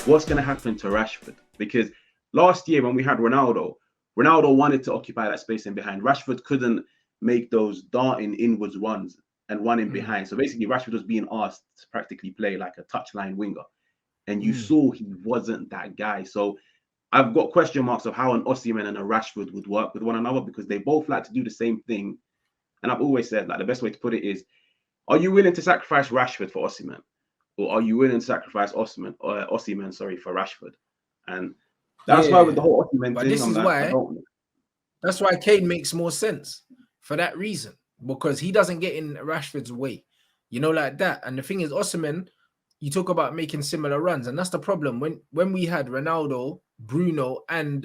what's going to happen to Rashford? Because last year when we had Ronaldo, Ronaldo wanted to occupy that space in behind. Rashford couldn't make those darting inwards runs and one in behind. So basically, Rashford was being asked to practically play like a touchline winger. And you saw he wasn't that guy. So I've got question marks of how an Osimhen and a Rashford would work with one another because they both like to do the same thing. And I've always said, like, the best way to put it is, are you willing to sacrifice Rashford for Osimhen? Or are you willing to sacrifice Osimhen, sorry, for Rashford? And that's why with the Yeah. whole Osimhen But thing, this I'm is like, I why don't know. that's why Kane makes more sense for that reason. Because he doesn't get in Rashford's way. You know, like that. And the thing is, Osimhen, you talk about making similar runs, and that's the problem. When we had Ronaldo, Bruno, and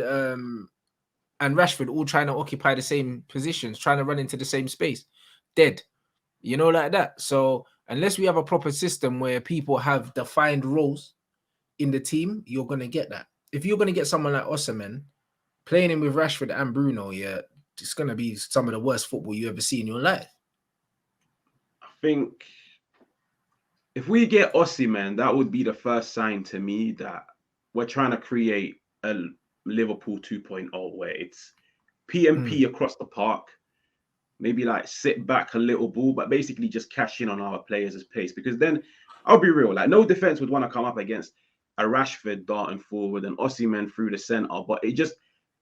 Rashford all trying to occupy the same positions, trying to run into the same space, dead. You know, like that. So unless we have a proper system where people have defined roles in the team, you're gonna get that. If you're gonna get someone like Osimhen playing him with Rashford and Bruno, yeah, it's gonna be some of the worst football you ever see in your life. I think if we get Osimhen, that would be the first sign to me that we're trying to create a Liverpool 2.0 where it's PMP across the park, maybe like sit back a little ball, but basically just cash in on our players' pace. Because then I'll be real, like no defense would want to come up against a Rashford darting forward and Osimhen through the center. But it just,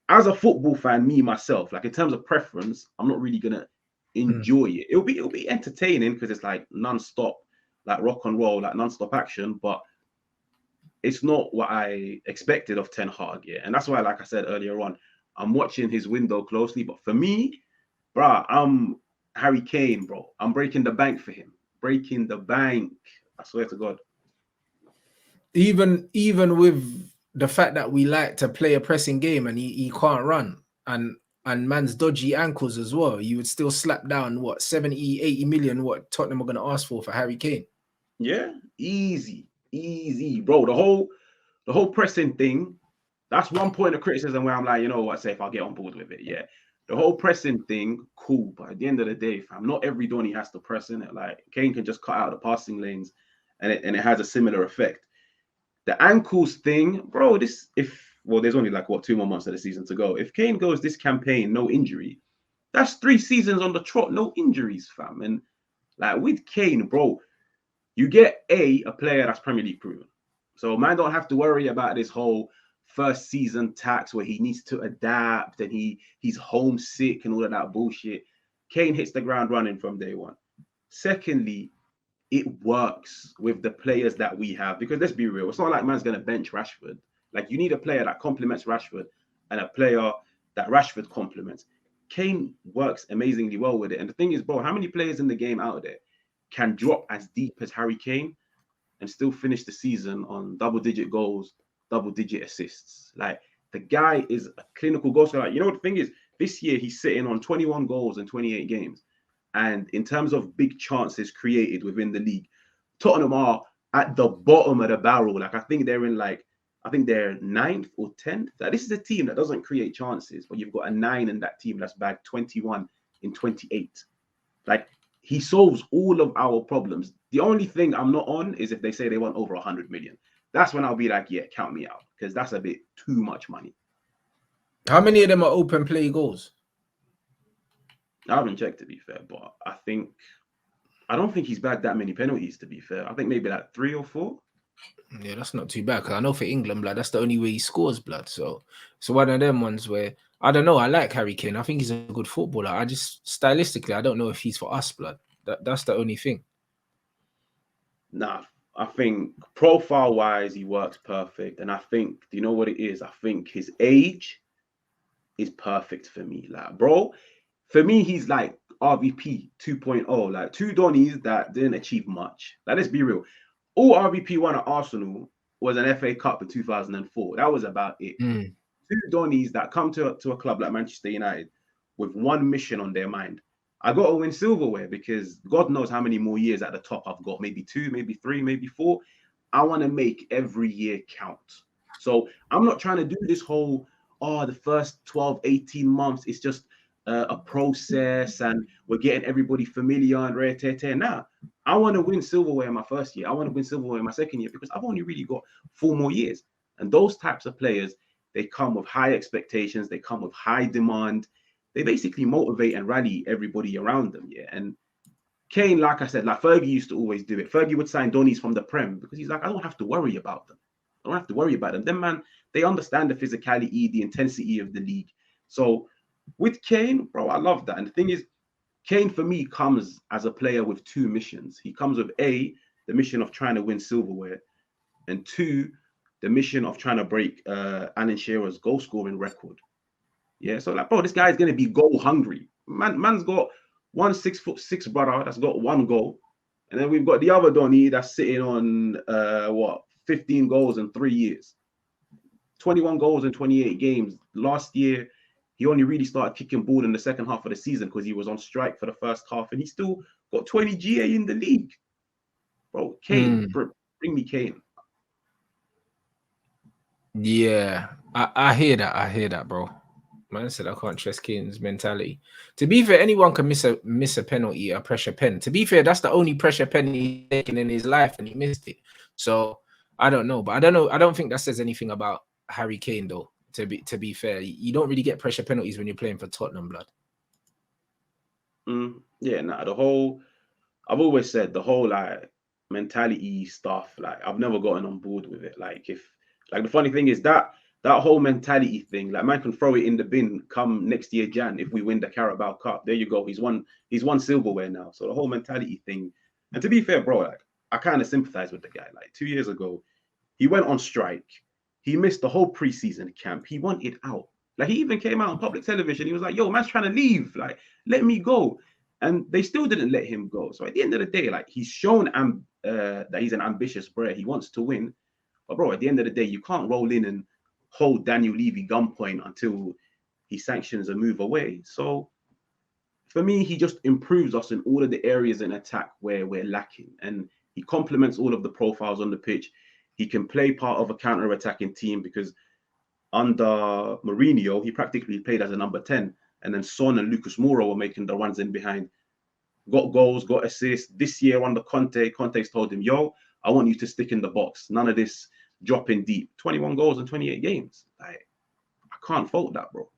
as a football fan, me myself, like in terms of preference, I'm not really gonna enjoy it. It'll be entertaining because it's like non-stop, like rock and roll, like non-stop action, but it's not what I expected of Ten Hag, yeah. And that's why, like I said earlier on, I'm watching his window closely. But for me, bro, I'm Harry Kane, bro. I'm breaking the bank for him. Breaking the bank. I swear to God. Even with the fact that we like to play a pressing game and he can't run and man's dodgy ankles as well, you would still slap down what 70, 80 million what Tottenham are going to ask for Harry Kane. Yeah, easy, bro. The whole pressing thing. That's one point of criticism where I'm like, you know what, say if I'll get on board with it, yeah. The whole pressing thing, cool. But at the end of the day, fam, not every Donny has to press in it. Like Kane can just cut out the passing lanes and it has a similar effect. The ankles thing, bro, there's only like what 2 more months of the season to go. If Kane goes this campaign, no injury, that's 3 seasons on the trot, no injuries, fam. And like with Kane, bro, you get a player that's Premier League proven. So man don't have to worry about this whole first season tax where he needs to adapt and he's homesick and all of that bullshit. Kane hits the ground running from day one. Secondly, it works with the players that we have because let's be real, it's not like man's gonna bench Rashford. Like you need a player that complements Rashford and a player that Rashford complements. Kane works amazingly well with it. And the thing is, bro, how many players in the game out there can drop as deep as Harry Kane and still finish the season on double-digit goals, double-digit assists? Like the guy is a clinical goal scorer. Like, you know what the thing is? This year he's sitting on 21 goals in 28 games. And in terms of big chances created within the league, Tottenham are at the bottom of the barrel. Like I think they're ninth or 10th. Like, this is a team that doesn't create chances, but you've got a 9 in that team that's bagged 21 in 28. Like he solves all of our problems. The only thing I'm not on is if they say they want over 100 million. That's when I'll be like, yeah, count me out because that's a bit too much money. How many of them are open play goals? I haven't checked to be fair, but I don't think he's bagged that many penalties to be fair. I think maybe like 3 or 4. Yeah, that's not too bad because I know for England, blood, that's the only way he scores, blood. So one of them ones where I don't know. I like Harry Kane. I think he's a good footballer. I just stylistically, I don't know if he's for us, blood. That's the only thing. Nah, I think profile wise, he works perfect. And I think, do you know what it is? I think his age is perfect for me. Like, bro, for me, he's like RVP 2.0, like two Donnies that didn't achieve much. Like, let's be real. All RVP won at Arsenal was an FA Cup in 2004. That was about it. Two Donnies that come to a club like Manchester United with one mission on their mind. I got to win silverware because God knows how many more years at the top I've got. Maybe 2, maybe 3, maybe 4. I want to make every year count. So I'm not trying to do this whole, the first 12, 18 months, it's just a process and we're getting everybody familiar and rare tear. Nah, I want to win silverware in my first year. I want to win silverware in my second year because I've only really got 4 more years. And those types of players, they come with high expectations. They come with high demand. They basically motivate and rally everybody around them. Yeah. And Kane, like I said, like Fergie used to always do it. Fergie would sign Donnies from the Prem because he's like, I don't have to worry about them. I don't have to worry about them. Them, man, they understand the physicality, the intensity of the league. So with Kane, bro, I love that. And the thing is, Kane for me comes as a player with 2 missions. He comes with A, the mission of trying to win silverware, and 2, the mission of trying to break Alan Shearer's goal scoring record. Yeah, so like, bro, this guy's gonna be goal hungry. Man's got one 6'6" brother that's got 1 goal, and then we've got the other Donny that's sitting on 15 goals in 3 years, 21 goals in 28 games. Last year, he only really started kicking ball in the second half of the season because he was on strike for the first half, and he still got 20 GA in the league. Bro, Kane, bring me Kane. Yeah, I hear that. I hear that, bro. Man said I can't trust Kane's mentality. To be fair, anyone can miss a penalty, a pressure pen. To be fair, that's the only pressure pen he's taken in his life, and he missed it. So I don't know, but I don't know. I don't think that says anything about Harry Kane, though. To be fair, you don't really get pressure penalties when you're playing for Tottenham, blood. Yeah, nah. I've always said the whole like mentality stuff. Like I've never gotten on board with it. Like the funny thing is that whole mentality thing, like man can throw it in the bin come next year Jan if we win the Carabao Cup. There you go. He's won silverware now. So the whole mentality thing. And to be fair, bro, like I kind of sympathize with the guy. Like 2 years ago, he went on strike. He missed the whole preseason camp. He wanted out. Like he even came out on public television. He was like, "Yo, man's trying to leave. Like, let me go." And they still didn't let him go. So at the end of the day, like he's shown that he's an ambitious player. He wants to win. But bro, at the end of the day, you can't roll in and hold Daniel Levy gunpoint until he sanctions a move away. So for me, he just improves us in all of the areas in attack where we're lacking. And he complements all of the profiles on the pitch. He can play part of a counter-attacking team because under Mourinho, he practically played as a number 10. And then Son and Lucas Moura were making the runs in behind. Got goals, got assists. This year under Conte's told him, yo, I want you to stick in the box. None of this dropping deep. 21 goals in 28 games. Like, I can't fault that, bro.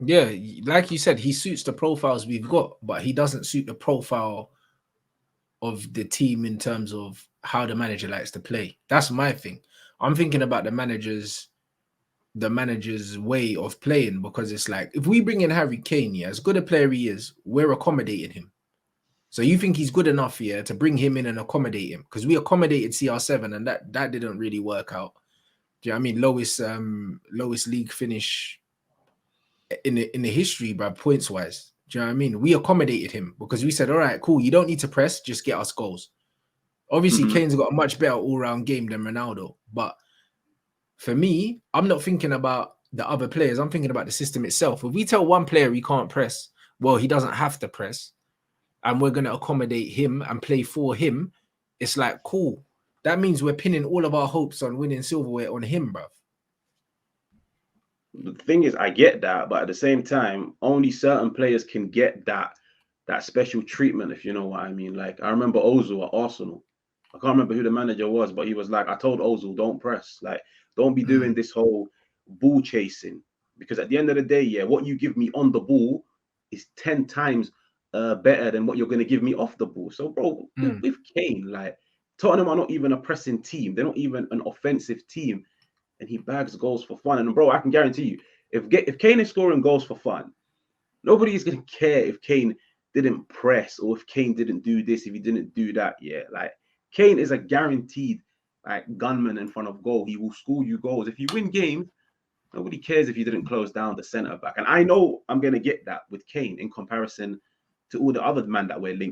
Yeah, like you said, he suits the profiles we've got, but he doesn't suit the profile of the team in terms of how the manager likes to play. That's my thing. I'm thinking about the manager's way of playing, because it's like if we bring in Harry Kane, yeah, as good a player he is, we're accommodating him. So you think he's good enough here to bring him in and accommodate him? Because we accommodated CR7 and that didn't really work out. Do you know what I mean? Lowest league finish in the history, bro, points wise. Do you know what I mean? We accommodated him because we said, all right, cool, you don't need to press, just get us goals. Obviously, Kane's got a much better all-round game than Ronaldo, but for me, I'm not thinking about the other players. I'm thinking about the system itself. If we tell one player he can't press, well, he doesn't have to press, and we're going to accommodate him and play for him, it's like, cool. That means we're pinning all of our hopes on winning silverware on him, bruv. The thing is, I get that, but at the same time, only certain players can get that special treatment, if you know what I mean. Like, I remember Ozil at Arsenal. I can't remember who the manager was, but he was like, I told Ozil, don't press. Like, don't be doing this whole ball chasing. Because at the end of the day, yeah, what you give me on the ball is 10 times better than what you're going to give me off the ball. So, bro, with Kane, like, Tottenham are not even a pressing team. They're not even an offensive team. And he bags goals for fun. And, bro, I can guarantee you, if Kane is scoring goals for fun, nobody is going to care if Kane didn't press or if Kane didn't do this, if he didn't do that. Yeah, like, Kane is a guaranteed like gunman in front of goal. He will score you goals. If you win games, nobody cares if you didn't close down the centre back. And I know I'm going to get that with Kane in comparison to all the other men that we're linked